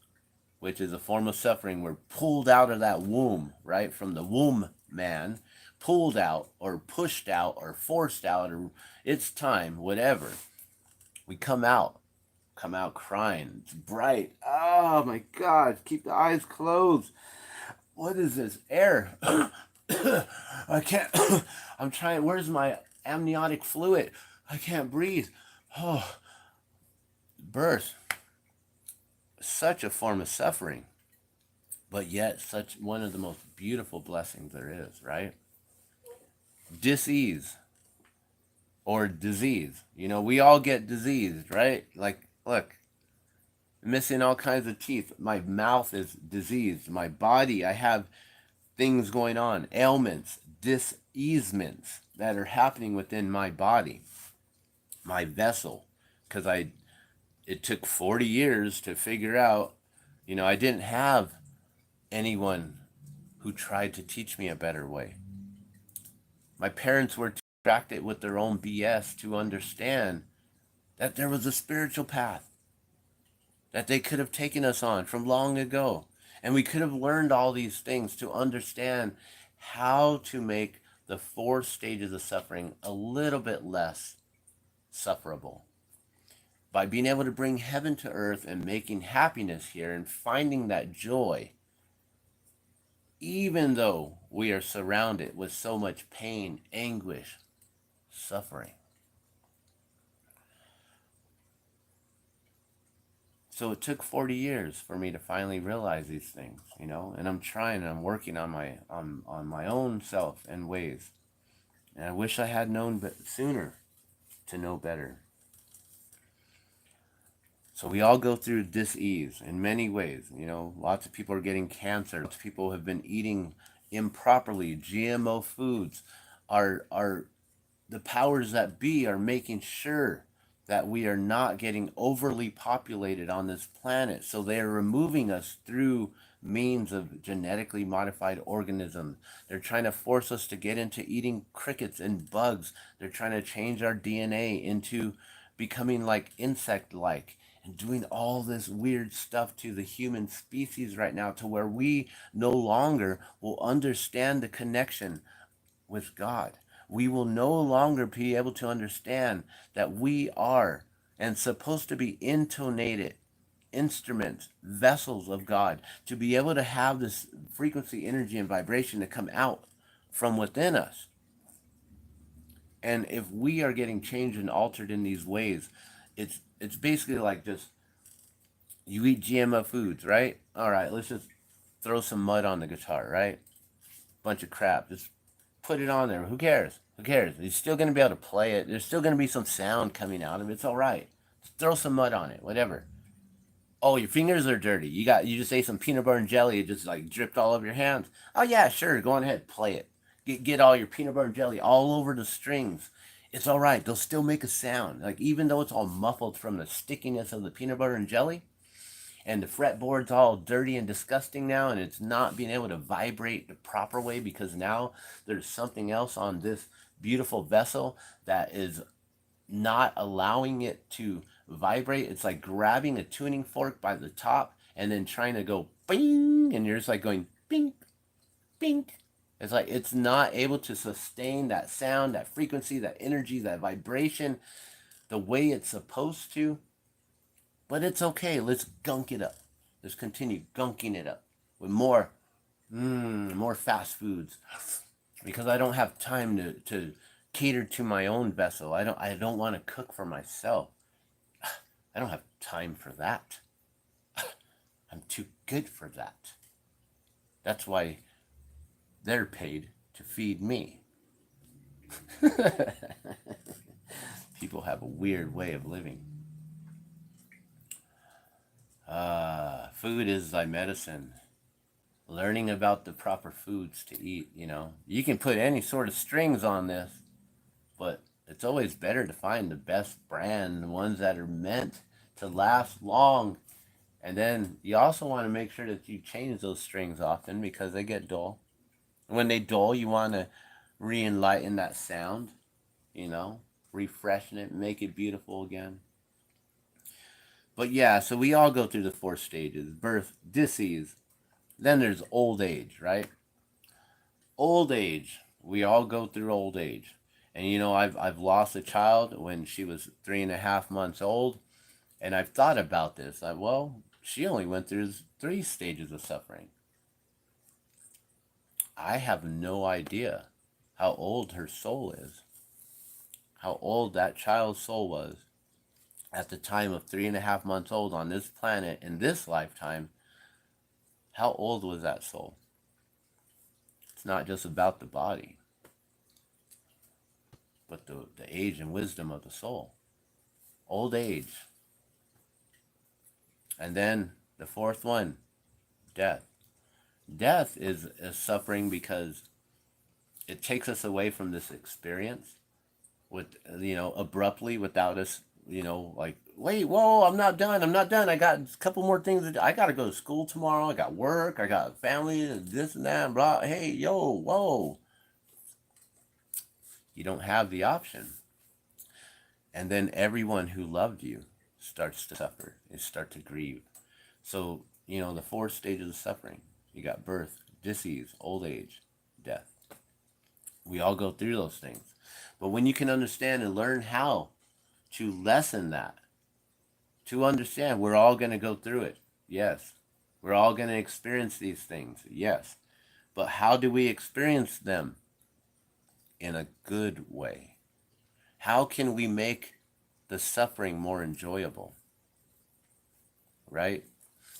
which is a form of suffering. We're pulled out of that womb, right? From the womb man, pulled out or pushed out or forced out, or it's time, whatever. We come out crying. It's bright. Oh my God, keep the eyes closed. What is this? Air. I can't, I'm trying, where's my amniotic fluid? I can't breathe. Oh, birth. Such a form of suffering, but yet such one of the most beautiful blessings there is, right? Disease or disease. We all get diseased, right? Like, look, missing all kinds of teeth. My mouth is diseased. My body, I have things going on, ailments, diseasements that are happening within my body, my vessel, because it took 40 years to figure out, I didn't have anyone who tried to teach me a better way. My parents were too distracted with their own BS to understand that there was a spiritual path that they could have taken us on from long ago. And we could have learned all these things to understand how to make the 4 stages of suffering a little bit less sufferable. By being able to bring heaven to earth and making happiness here and finding that joy, even though we are surrounded with so much pain, anguish, suffering. So it took 40 years for me to finally realize these things, and I'm trying and I'm working on my own self and ways. And I wish I had known sooner to know better. So we all go through dis-ease in many ways. You know, lots of people are getting cancer. Lots of people have been eating improperly. GMO foods are the powers that be are making sure that we are not getting overly populated on this planet. So they are removing us through means of genetically modified organisms. They're trying to force us to get into eating crickets and bugs. They're trying to change our DNA into becoming like insect like and doing all this weird stuff to the human species right now to where we no longer will understand the connection with God. We will no longer be able to understand that we are and supposed to be intonated instruments, vessels of God, to be able to have this frequency, energy, and vibration to come out from within us. And if we are getting changed and altered in these ways, it's basically like just you eat GMO foods, right? All right, let's just throw some mud on the guitar, right? Bunch of crap. Just put it on there. Who cares? Who cares? You're still going to be able to play it. There's still going to be some sound coming out of it. It's all right. Just throw some mud on it, whatever. Oh, your fingers are dirty. You just ate some peanut butter and jelly. It just like dripped all over your hands. Oh yeah, sure. Go on ahead, play it. Get all your peanut butter and jelly all over the strings. It's all right. They'll still make a sound. Like even though it's all muffled from the stickiness of the peanut butter and jelly, and the fretboard's all dirty and disgusting now, and it's not being able to vibrate the proper way because now there's something else on this beautiful vessel that is not allowing it to vibrate. It's like grabbing a tuning fork by the top and then trying to go bing, and you're just like going bing, bing. It's like it's not able to sustain that sound, that frequency, that energy, that vibration the way it's supposed to. But it's okay. Let's gunk it up. Let's continue gunking it up with more fast foods because I don't have time to cater to my own vessel. I don't want to cook for myself. I don't have time for that. I'm too good for that. That's why they're paid to feed me. People have a weird way of living. Food is thy medicine. Learning about the proper foods to eat, you know. You can put any sort of strings on this, but it's always better to find the best brand, the ones that are meant to last long. And then you also want to make sure that you change those strings often because they get dull. When they dull, you want to re-enlighten that sound, you know, refreshen it, make it beautiful again. But yeah, so we all go through the four stages: birth, disease, then there's old age, right? Old age. We all go through old age. And you know, I've lost a child when she was 3.5 months old, and I've thought about this. Well, she only went through 3 stages of suffering. I have no idea how old her soul is, how old that child's soul was at the time of 3.5 months old on this planet in this lifetime. How old was that soul? It's not just about the body, but the age and wisdom of the soul. Old age. And then the fourth one, death. Death is suffering because it takes us away from this experience with, you know, abruptly without us, you know, like, wait, whoa, I'm not done. I'm not done. I got a couple more things to do. I got to go to school tomorrow. I got work. I got family, this and that, and blah. Hey, yo, whoa. You don't have the option. And then everyone who loved you starts to suffer. They start to grieve. So, you know, the 4 stages of suffering. You got birth, disease, old age, death. We all go through those things. But when you can understand and learn how to lessen that, to understand we're all going to go through it. Yes. We're all going to experience these things. Yes. But how do we experience them? In a good way. How can we make the suffering more enjoyable? Right?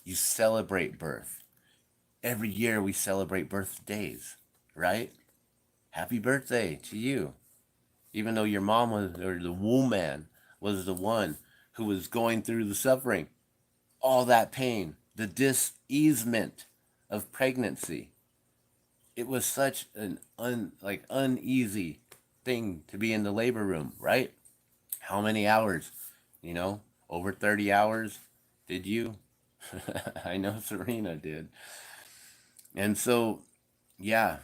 You celebrate birth. Every year we celebrate birthdays, right? Happy birthday to you. even though your mom was, or the woman was the one who was going through the suffering, all that pain, the dis-easement of pregnancy. It was such an uneasy thing to be in the labor room, right? How many hours? You know, over 30 hours? Did you? I know Serena did. And so, yeah,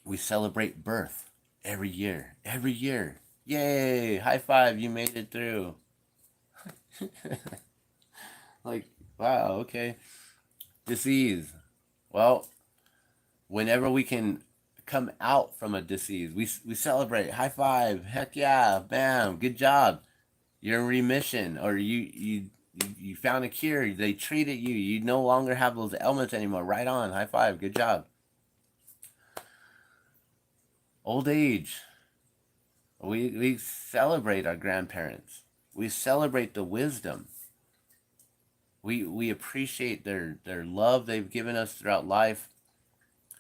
we celebrate birth every year. Every year. Yay! High five, you made it through. Like, wow, okay. Disease. Well, whenever we can come out from a disease, we celebrate. High five. Heck yeah. Bam. Good job. You're in remission, or you found a cure. They treated you. You no longer have those ailments anymore. Right on. High five. Good job. Old age. We celebrate our grandparents. We celebrate the wisdom. We appreciate their love they've given us throughout life.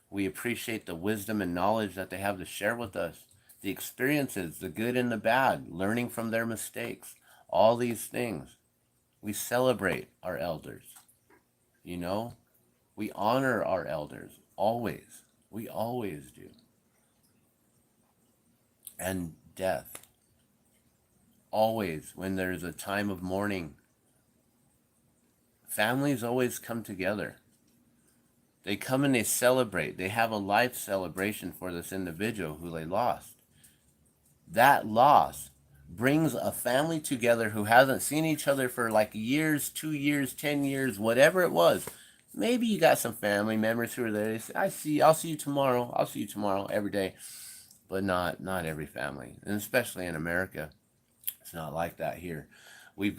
We appreciate the wisdom and knowledge that they have to share with us. The experiences, the good and the bad, learning from their mistakes. All these things. We celebrate our elders. You know, we honor our elders. Always. We always do. And death. Always, when there's a time of mourning, families always come together. They come and they celebrate. They have a life celebration for this individual who they lost. That loss brings a family together who hasn't seen each other for like years, 2 years, 10 years, whatever it was. Maybe you got some family members who are there. They say, I'll see you tomorrow. I'll see you tomorrow every day. But not every family. And especially in America. It's not like that here. We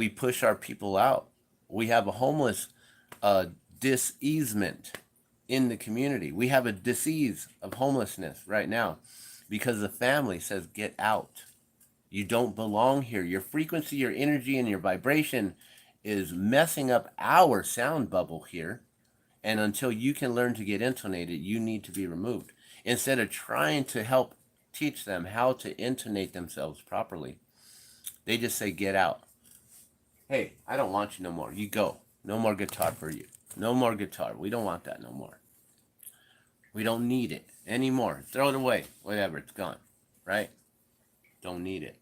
push our people out. We have a homeless dis-easement in the community. We have a disease of homelessness right now because the family says, get out. You don't belong here. Your frequency, your energy, and your vibration is messing up our sound bubble here. And until you can learn to get intonated, you need to be removed. Instead of trying to help teach them how to intonate themselves properly, they just say, get out. Hey, I don't want you no more. You go. No more guitar for you. No more guitar. We don't want that no more. We don't need it anymore. Throw it away. Whatever. It's gone. Right? Don't need it.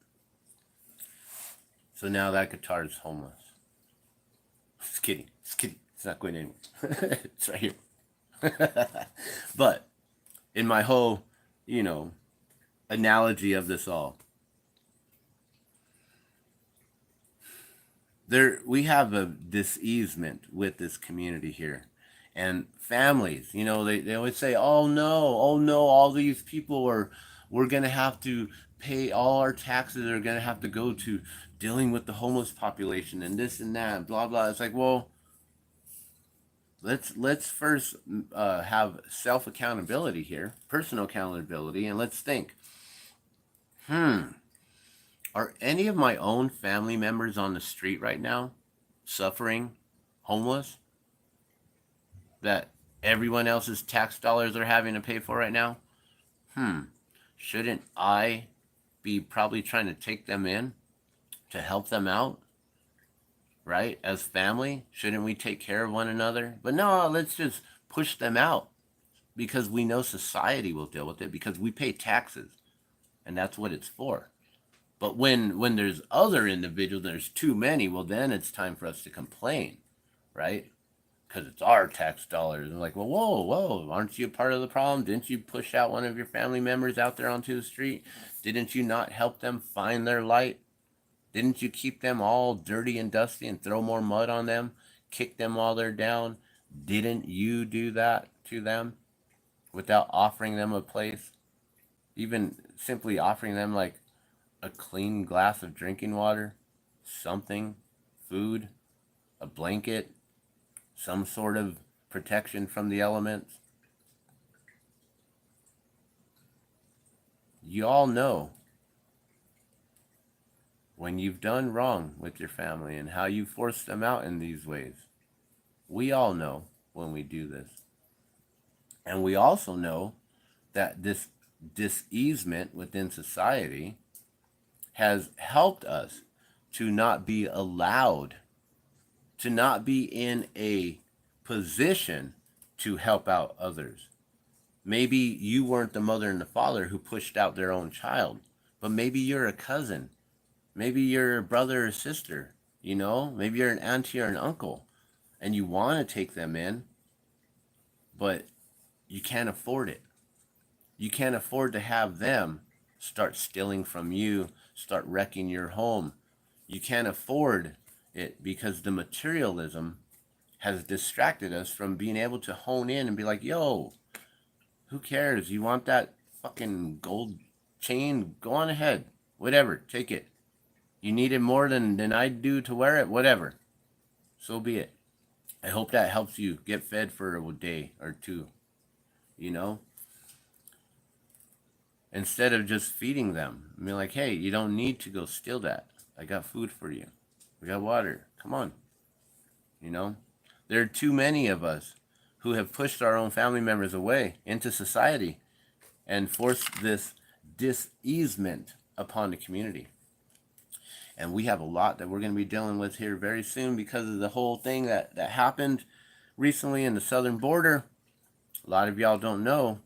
So now that guitar is homeless. Just kidding. Just kidding. It's not going anywhere. It's right here. But in my whole, analogy of this all, we have a dis-easement with this community here. And families, they always say, oh no, all these people we're going to have to pay, all our taxes are going to have to go to dealing with the homeless population and this and that, blah, blah. It's like, well, let's first have self-accountability here, personal accountability, and let's think, are any of my own family members on the street right now, suffering, homeless, that everyone else's tax dollars are having to pay for right now? Shouldn't I be probably trying to take them in to help them out? Right? As family, shouldn't we take care of one another? But no, let's just push them out because we know society will deal with it because we pay taxes and that's what it's for. But when there's other individuals, there's too many, well, then it's time for us to complain, right? Because it's our tax dollars. And like, well, whoa, aren't you a part of the problem? Didn't you push out one of your family members out there onto the street? Didn't you not help them find their light? Didn't you keep them all dirty and dusty and throw more mud on them? Kick them while they're down? Didn't you do that to them without offering them a place? Even simply offering them like a clean glass of drinking water, something, food, a blanket, some sort of protection from the elements. You all know when you've done wrong with your family and how you force them out in these ways. We all know when we do this. And we also know that this diseasement within society has helped us to not be allowed, to not be in a position to help out others. Maybe you weren't the mother and the father who pushed out their own child, but maybe you're a cousin. Maybe you're a brother or sister, maybe you're an auntie or an uncle, and you want to take them in, but you can't afford it. You can't afford to have them start stealing from you, start wrecking your home. You can't afford it because the materialism has distracted us from being able to hone in and be like, yo, who cares? You want that fucking gold chain? Go on ahead. Whatever. Take it. You need it more than I do to wear it? Whatever. So be it. I hope that helps you get fed for a day or two, you know? Instead of just feeding them. I mean, like, hey, you don't need to go steal that. I got food for you. We got water. Come on. There are too many of us who have pushed our own family members away into society and forced this diseasement upon the community. And we have a lot that we're going to be dealing with here very soon because of the whole thing that happened recently in the southern border. A lot of y'all don't know,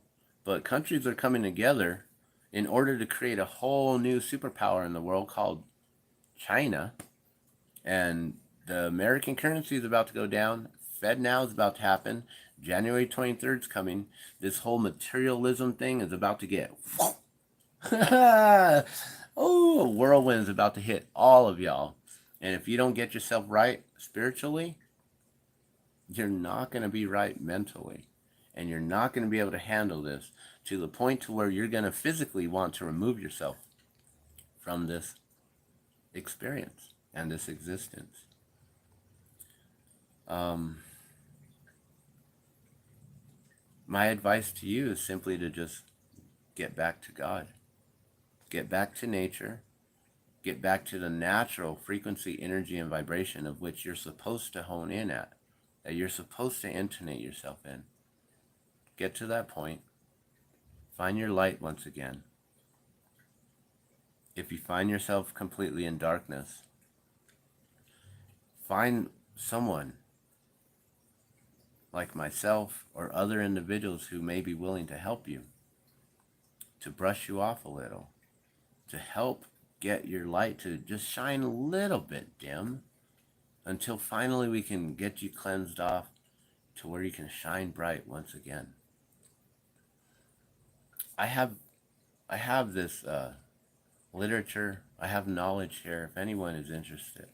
but countries are coming together in order to create a whole new superpower in the world called China. And the American currency is about to go down. Fed now is about to happen. January 23rd is coming. This whole materialism thing is about to get oh, a whirlwind is about to hit all of y'all. And if you don't get yourself right spiritually, you're not going to be right mentally. And you're not going to be able to handle this to the point to where you're going to physically want to remove yourself from this experience and this existence. My advice to you is simply to just get back to God. Get back to nature. Get back to the natural frequency, energy, and vibration of which you're supposed to hone in at, that you're supposed to intonate yourself in. Get to that point. Find your light once again. If you find yourself completely in darkness, find someone like myself or other individuals who may be willing to help you, to brush you off a little, to help get your light to just shine a little bit dim until finally we can get you cleansed off to where you can shine bright once again. I have this literature, I have knowledge here if anyone is interested.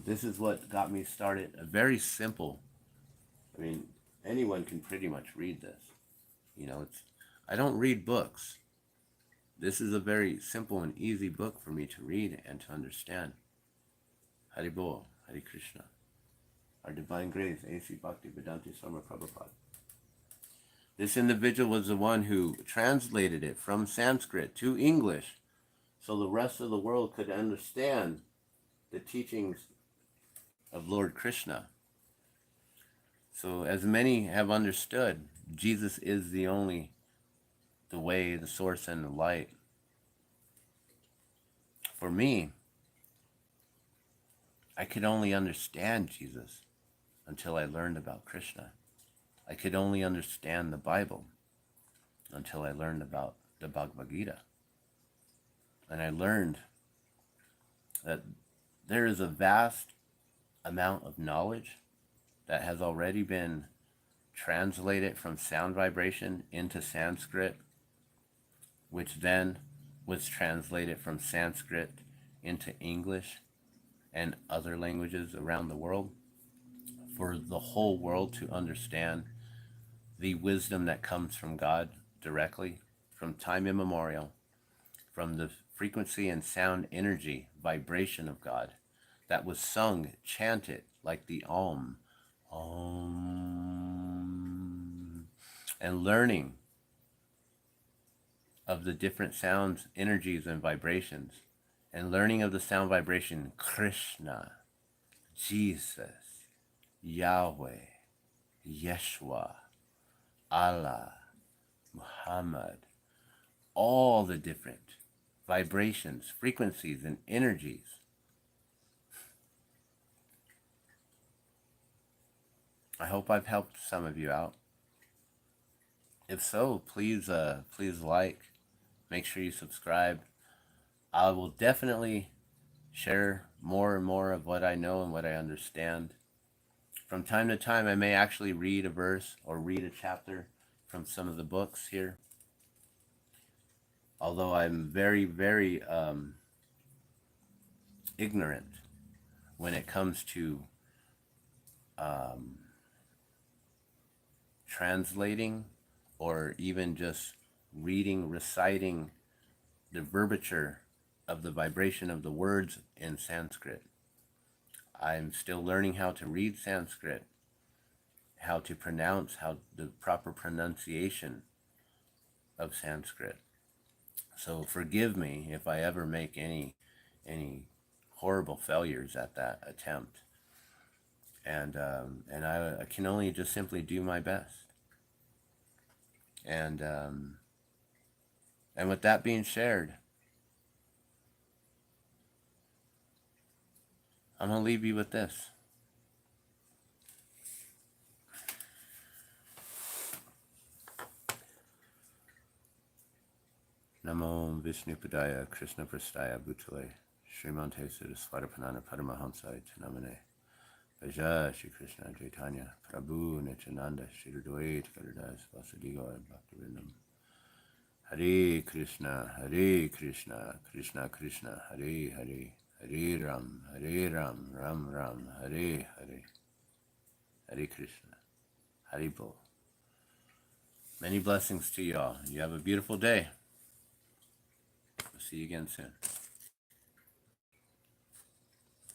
This is what got me started. A very simple, anyone can pretty much read this. I don't read books. This is a very simple and easy book for me to read and to understand. Haribol, Hare Krishna. Our Divine Grace, A.C. Bhakti Vedanta Swami Prabhupada. This individual was the one who translated it from Sanskrit to English so the rest of the world could understand the teachings of Lord Krishna. So as many have understood, Jesus is the way, the source, and the light. For me, I could only understand Jesus until I learned about Krishna. I could only understand the Bible until I learned about the Bhagavad Gita. And I learned that there is a vast amount of knowledge that has already been translated from sound vibration into Sanskrit, which then was translated from Sanskrit into English and other languages around the world, for the whole world to understand the wisdom that comes from God directly, from time immemorial, from the frequency and sound energy, vibration of God that was sung, chanted like the Om, Om, and learning of the different sounds, energies, and vibrations, and learning of the sound vibration Krishna, Jesus, Yahweh, Yeshua, Allah, Muhammad. All the different vibrations, frequencies, and energies. I hope I've helped some of you out. If so, please like, make sure you subscribe. I will definitely share more and more of what I know and what I understand. From time to time, I may actually read a verse or read a chapter from some of the books here. Although I'm very, very ignorant when it comes to translating or even just reading, reciting the verbiage of the vibration of the words in Sanskrit. I'm still learning how to read Sanskrit, how to pronounce, how the proper pronunciation of Sanskrit. So forgive me if I ever make any horrible failures at that attempt. And I can only just simply do my best. And with that being shared, I'm gonna leave you with this. Namo Vishnupadaya Krishna Prastaya Bhutale Srimante Saraswatapanana Paramahamsai Chanamane Vaja Shri Krishna Chaitanya Prabhu Nityananda Shri Dwait Karadas Vasadigo Bhaktivinoda Hare Krishna Krishna Krishna Hare Hare Hare Ram Ram Ram Hare Hare Hare Krishna Hare Bol. Many blessings to you all. You have a beautiful day. We'll see you again soon.